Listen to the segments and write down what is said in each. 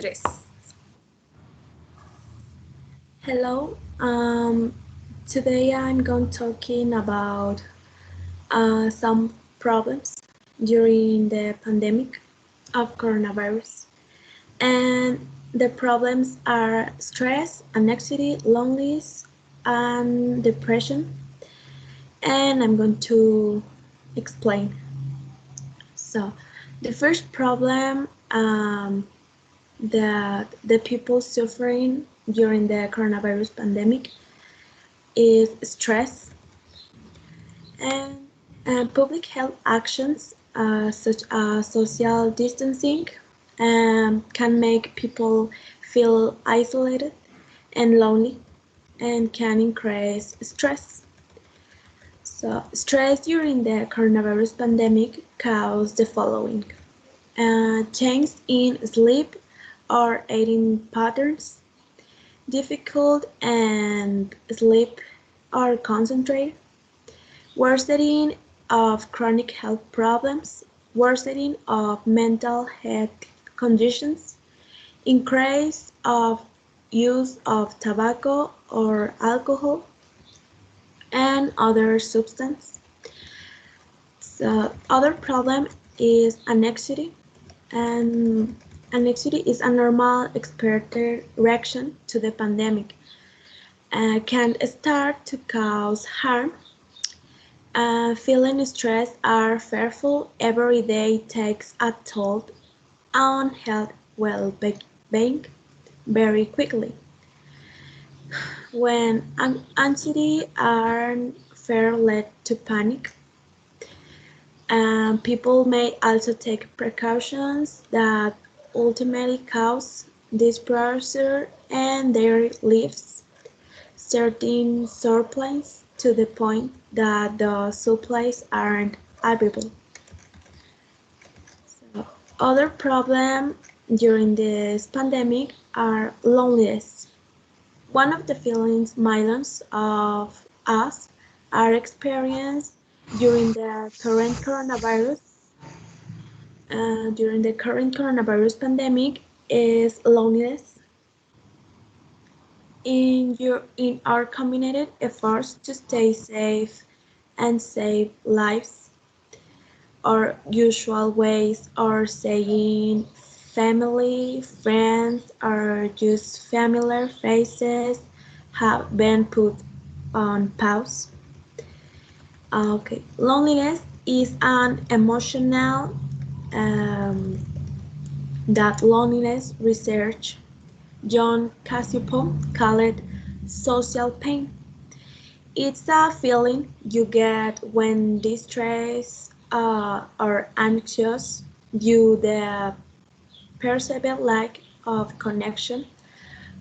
Tres. Hello, today I'm going talking about some problems during the pandemic of coronavirus. And the problems are stress, anxiety, loneliness, and depression. And I'm going to explain. So, the first problem that the people suffering during the coronavirus pandemic is stress and public health actions such as social distancing can make people feel isolated and lonely and can increase stress. So, stress during the coronavirus pandemic caused the following change in sleep or eating patterns, difficult and sleep or concentrate, worsening of chronic health problems, worsening of mental health conditions, increase of use of tobacco or alcohol, and other substances. So, other problem is anxiety, and anxiety is a normal expected reaction to the pandemic. Can start to cause harm. Feeling stressed or fearful every day takes a toll on health well-being very quickly. When anxiety and fear lead to panic, people may also take precautions that ultimately cause disaster and their lives, certain surplus to the point that the supplies aren't available. So, other problems during this pandemic are loneliness. One of the feelings millions of us are experienced during the current coronavirus pandemic is loneliness. In our combined efforts to stay safe and save lives, our usual ways are saying family, friends, or just familiar faces have been put on pause. Okay, loneliness is an emotional um, that loneliness research John Cassioppo called social pain. It's a feeling you get when distressed or anxious due to the perceived lack of connection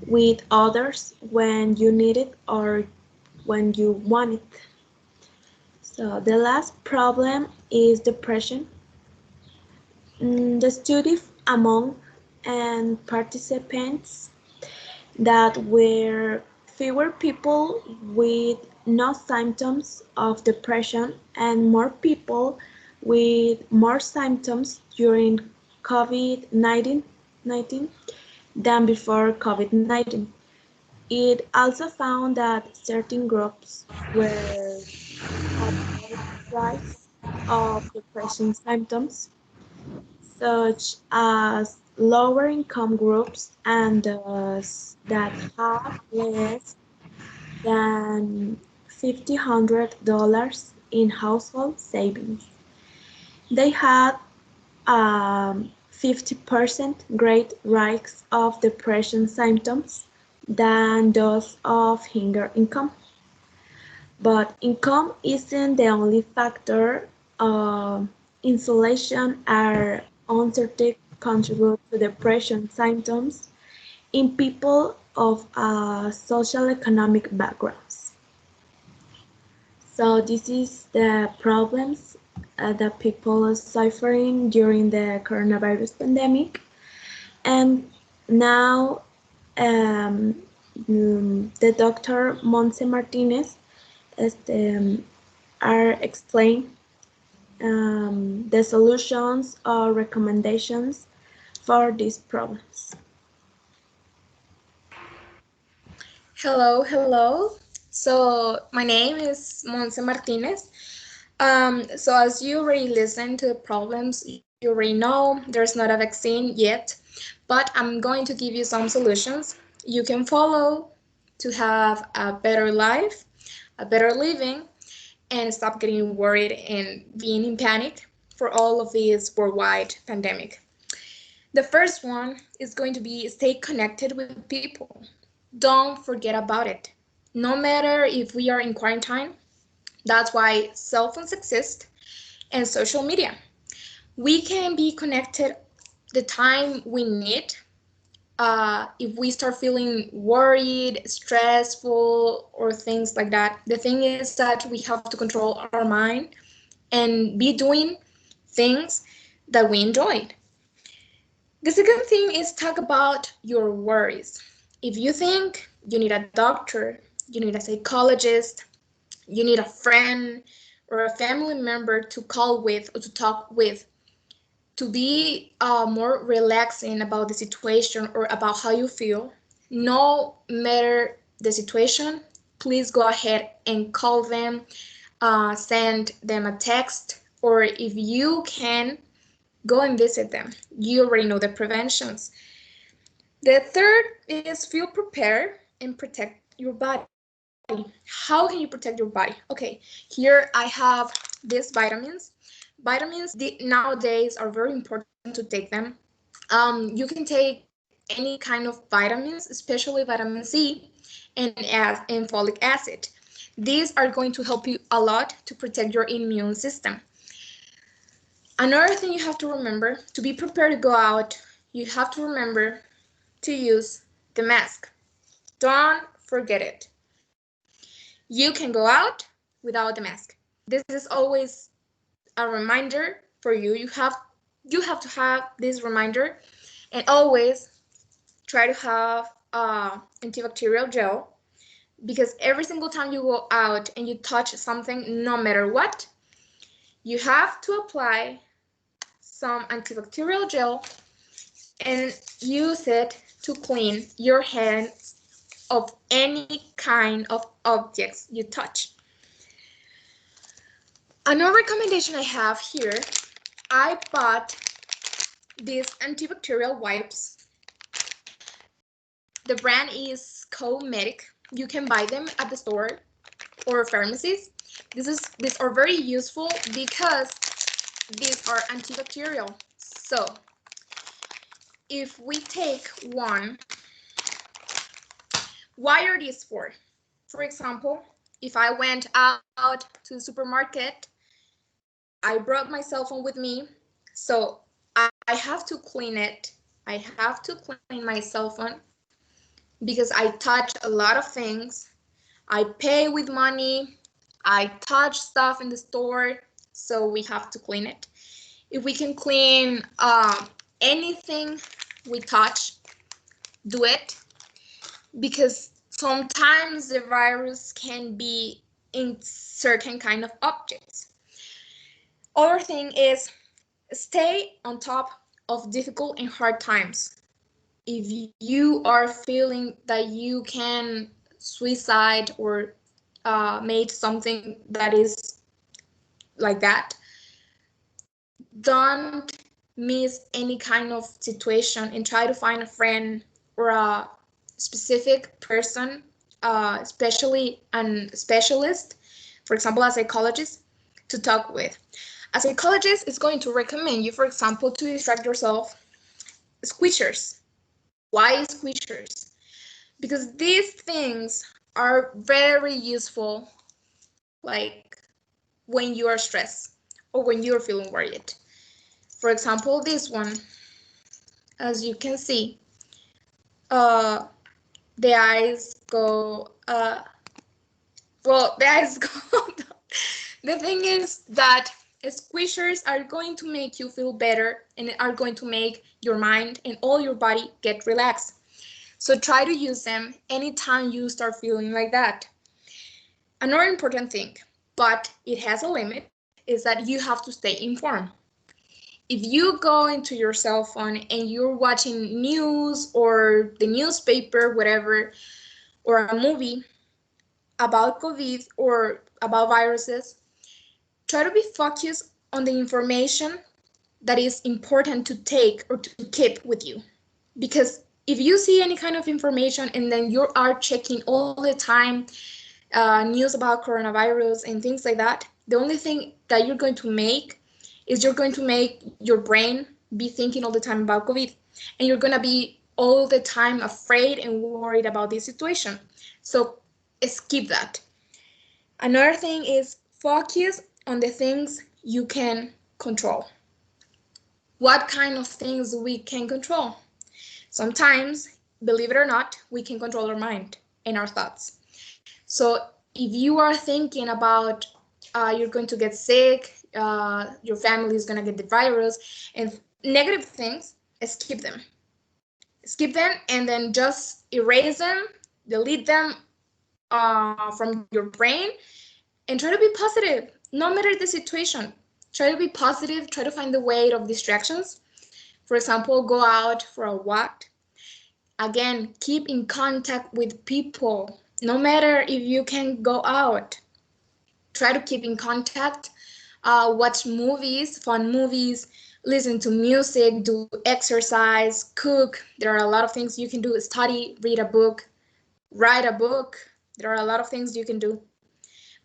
with others when you need it or when you want it. So the last problem is depression. The study among and participants that were fewer people with no symptoms of depression and more people with more symptoms during COVID-19 than before COVID-19. It also found that certain groups were at higher rise of depression symptoms, such as lower income groups and those that have less than $500 in household savings. They had a 50% greater rise of depression symptoms than those of higher income. But income isn't the only factor. Insulation and uncertainty contribute to depression symptoms in people of social economic backgrounds. So this is the problems that people are suffering during the coronavirus pandemic. And now um, the doctor Monse Martinez are explain the solutions or recommendations for these problems. Hello, hello. So my name is Monse Martinez. So as you already listened to the problems, you already know there's not a vaccine yet, but I'm going to give you some solutions you can follow to have a better life, a better living, and stop getting worried and being in panic for all of this worldwide pandemic. The first one is going to be stay connected with people. Don't forget about it. No matter if we are in quarantine, that's why cell phones exist and social media. We can be connected the time we need. If we start feeling worried, stressful, or things like that, the thing is that we have to control our mind and be doing things that we enjoy. The second thing is talk about your worries. If you think you need a doctor, you need a psychologist, you need a friend or a family member to call with or to talk with to be more relaxing about the situation or about how you feel, no matter the situation, please go ahead and call them, send them a text, or if you can, go and visit them. You already know the preventions. The third is feel prepared and protect your body. How can you protect your body? Okay, here I have these vitamins. Nowadays are very important to take them. You can take any kind of vitamins, especially vitamin C and folic acid. These are going to help you a lot to protect your immune system. Another thing you have to remember to be prepared to go out, you have to remember to use the mask. Don't forget it. You can go out without the mask. This is always a reminder for you. You have to have this reminder and always try to have antibacterial gel because every single time you go out and you touch something, no matter what, you have to apply some antibacterial gel and use it to clean your hands of any kind of objects you touch. Another recommendation I have here, I bought these antibacterial wipes. The brand is Cosmetic. You can buy them at the store or pharmacies. These are very useful because these are antibacterial. So if we take one, why are these for? For example, if I went out to the supermarket, I brought my cell phone with me, so I have to clean it. I have to clean my cell phone because I touch a lot of things. I pay with money. I touch stuff in the store, so we have to clean it. If we can clean anything we touch, do it because sometimes the virus can be in certain kind of objects. Other thing is stay on top of difficult and hard times. If you are feeling that you can suicide or made something that is like that, don't miss any kind of situation and try to find a friend or a specific person, especially a specialist, for example, a psychologist, to talk with. A psychologist is going to recommend you, for example, to distract yourself, squishers. Why squishers? Because these things are very useful, like when you are stressed or when you're feeling worried. For example, this one, as you can see, uh, the eyes go, the eyes go. The thing is that squishers are going to make you feel better and are going to make your mind and all your body get relaxed. So try to use them anytime you start feeling like that. Another important thing, but it has a limit, is that you have to stay informed. If you go into your cell phone and you're watching news or the newspaper, whatever, or a movie about COVID or about viruses, try to be focused on the information that is important to take or to keep with you. Because if you see any kind of information and then you are checking all the time news about coronavirus and things like that, the only thing that you're going to make is you're going to make your brain be thinking all the time about COVID. And you're going to be all the time afraid and worried about this situation. So skip that. Another thing is focus on the things you can control. What kind of things we can control? Sometimes, believe it or not, we can control our mind and our thoughts. So if you are thinking about you're going to get sick, your family is going to get the virus, and negative things, skip them. Skip them and then just erase them, delete them from your brain, and try to be positive no matter the situation. Try to be positive, try to find the way of distractions. For example, go out for a walk. Again, keep in contact with people. No matter if you can go out, try to keep in contact. Watch movies, fun movies, listen to music, do exercise, cook. There are a lot of things you can do. Study, read a book, write a book. There are a lot of things you can do.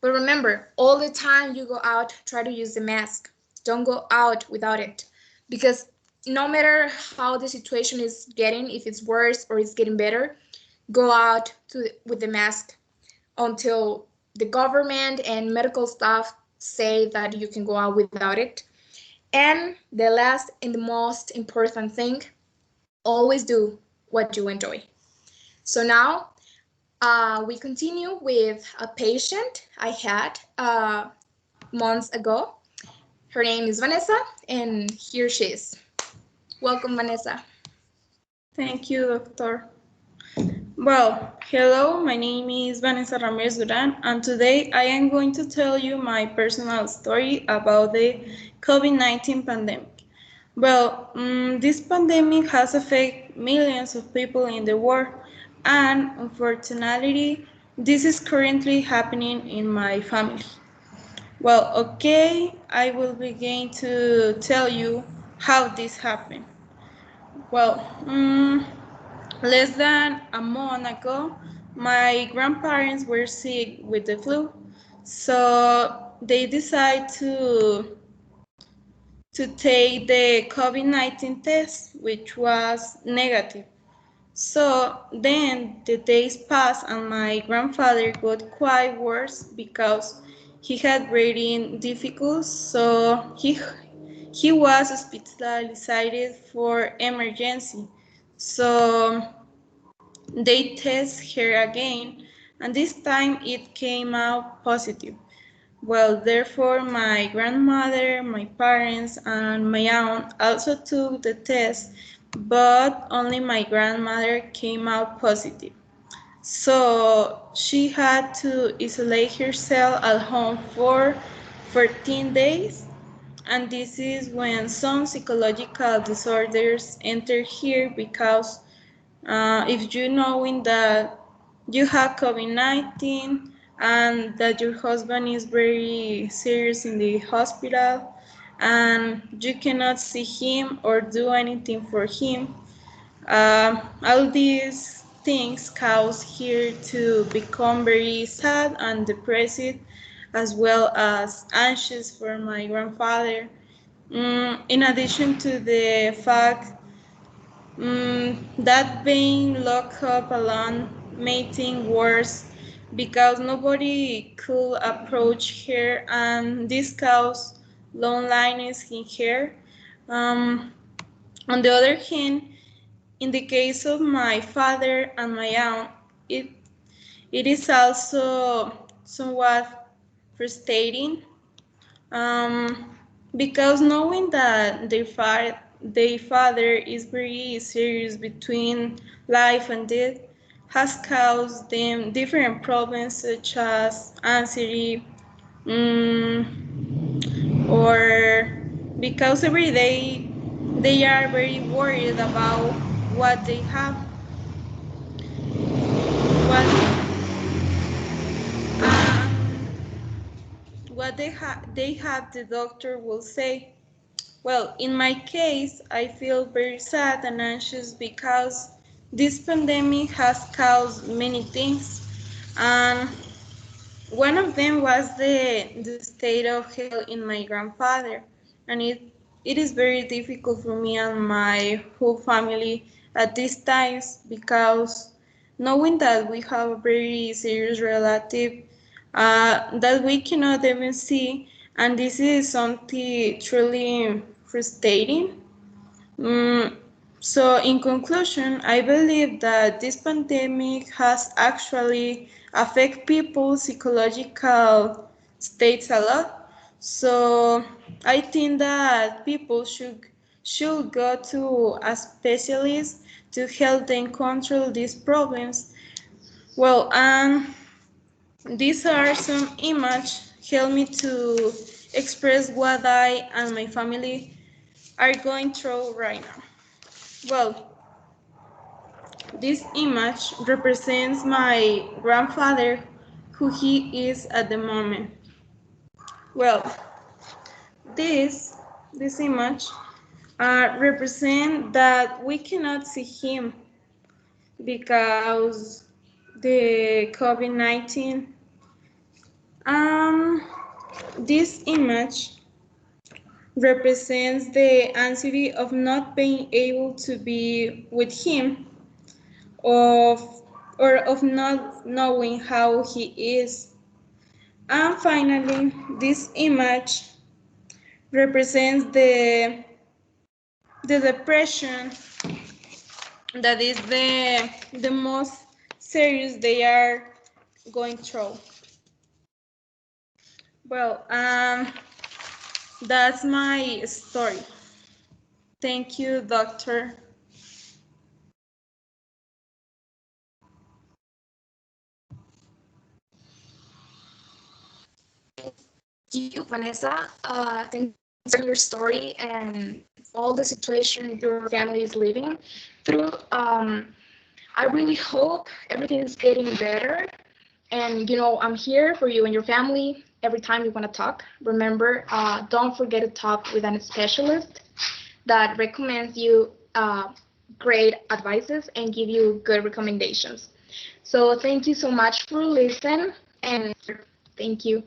But remember, all the time you go out, try to use the mask. Don't go out without it. Because no matter how the situation is getting, if it's worse or it's getting better, go out with the mask until the government and medical staff say that you can go out without it. And the last and the most important thing, always do what you enjoy. So now we continue with a patient I had months ago. Her name is Vanessa, and here she is. Welcome, Vanessa. Thank you, doctor. Well, hello, my name is Vanessa Ramirez Duran, and today I am going to tell you my personal story about the COVID-19 pandemic. Well, this pandemic has affected millions of people in the world, and unfortunately, this is currently happening in my family. Well, okay, I will begin to tell you how this happened. Well, less than a month ago, my grandparents were sick with the flu, so they decided to take the COVID-19 test, which was negative. So then the days passed and my grandfather got quite worse because he had breathing difficulties, so he was hospitalized for emergency. So they test her again, and this time it came out positive. Well, therefore, my grandmother, my parents, and my aunt also took the test, but only my grandmother came out positive. So she had to isolate herself at home for 14 days, and this is when some psychological disorders enter here because if you knowing that you have COVID-19 and that your husband is very serious in the hospital and you cannot see him or do anything for him, all these things cause here to become very sad and depressed as well as anxious for my grandfather. In addition to the fact that being locked up alone made things worse because nobody could approach her, and this caused loneliness in her. Um, on the other hand, in the case of my father and my aunt, it, it is also somewhat frustrating because knowing that their father is very serious between life and death has caused them different problems such as anxiety, or because every day they are very worried about what they have, what what they have the doctor will say. Well, in my case, I feel very sad and anxious because this pandemic has caused many things, and one of them was the state of health in my grandfather, and it is very difficult for me and my whole family at these times because knowing that we have a very serious relative that we cannot even see, and this is something truly frustrating. Mm, so, in conclusion, I believe that this pandemic has actually affected people's psychological states a lot. So, I think that people should go to a specialist to help them control these problems. Well, these are some images help me to express what I and my family are going through right now. Well, this image represents my grandfather, who he is at the moment. Well, this this image represent that we cannot see him because the COVID-19. Um, this image represents the anxiety of not being able to be with him, of or of not knowing how he is. And finally, this image represents the depression that is the most serious they are going through. Well, that's my story. Thank you, doctor. You, Vanessa. Thanks for sharing your story and all the situation your family is living through. I really hope everything is getting better. And I'm here for you and your family every time you want to talk. Remember, don't forget to talk with a specialist that recommends you great advices and give you good recommendations. So thank you so much for listening, and thank you.